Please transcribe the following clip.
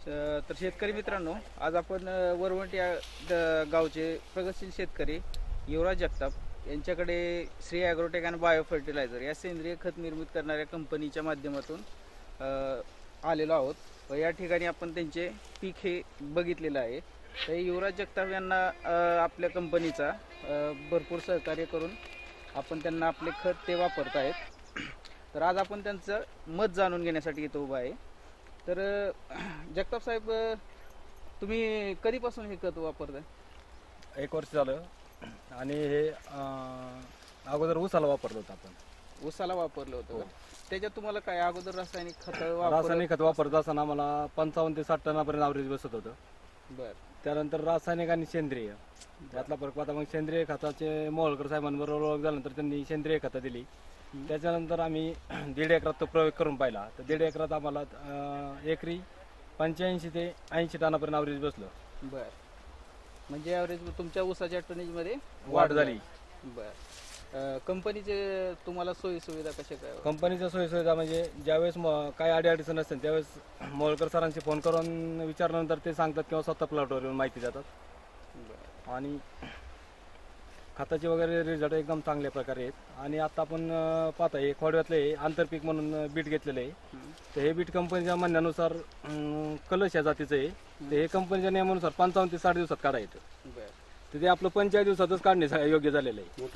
तर शेतकरी मित्रांनो, आज आपण वरवंट या गावचे प्रगतशील शेतकरी युवराज जगताप यांच्याकडे श्री ॲग्रोटेक आणि बायो फर्टिलायझर या सेंद्रिय खत निर्मित करणाऱ्या कंपनीच्या माध्यमातून आलेलो आहोत व या ठिकाणी आपण त्यांचे पीक हे बघितलेलं आहे. तर युवराज जगताप यांना आपल्या कंपनीचा भरपूर सहकार्य करून आपण त्यांना आपले खत ते वापरत आहेत. तर आज आपण त्यांचं मत जाणून घेण्यासाठी इथं उभं आहे. तर जगताप साहेब, तुम्ही कधीपासून हे खत वापरताय? 1 वर्ष झालं. आणि हे अगोदर ऊसाला वापरलं होतं आपण. ऊसाला वापरलं होतं. त्याच्यात तुम्हाला काय अगोदर रासायनिक खत वापरत असताना मला 55 ते 60 टनापर्यंत ॲव्हरेज बसत होतं. बरं. त्यानंतर रासायनिक आणि सेंद्रिय त्यातला फरक आता मग सेंद्रिय खताचे मोहोळकर साहेबांबरोबर ओळख झाल्यानंतर त्यांनी सेंद्रिय खतं दिली. त्याच्यानंतर आम्ही 1.5 एकरात तो प्रयोग करून पाहिला. तर 1.5 एकरात आम्हाला एकरी 85 ते 80 टनापर्यंत ॲव्हरेज बसलं. बरं. म्हणजे ॲव्हरेज तुमच्या ऊसाच्या टनेजमध्ये वाढ झाली. बरं. कंपनीचे तुम्हाला सोयी सुविधा कशा काय? कंपनीच्या सोयी सुविधा म्हणजे ज्यावेळेस काय अडचण असते त्यावेळेस मोहोळकर सरांशी फोन करून विचारल्यानंतर ते सांगतात किंवा स्वतः प्लॉटवर येऊन माहिती देतात. आणि खताचे वगैरे रिझल्ट एकदम चांगल्या प्रकारे आहेत. आणि आता आपण पाहता हे खोडव्यातले आंतरपीक म्हणून बीट घेतलेलं आहे. तर हे बीट कंपनीच्या म्हणण्यानुसार कलश या जातीचं आहे. तर हे कंपनीच्या नियमानुसार 55 ते 60 दिवसात काढायचं. तर ते आपलं 45 दिवसातच काढणे योग्य झालेलं आहे.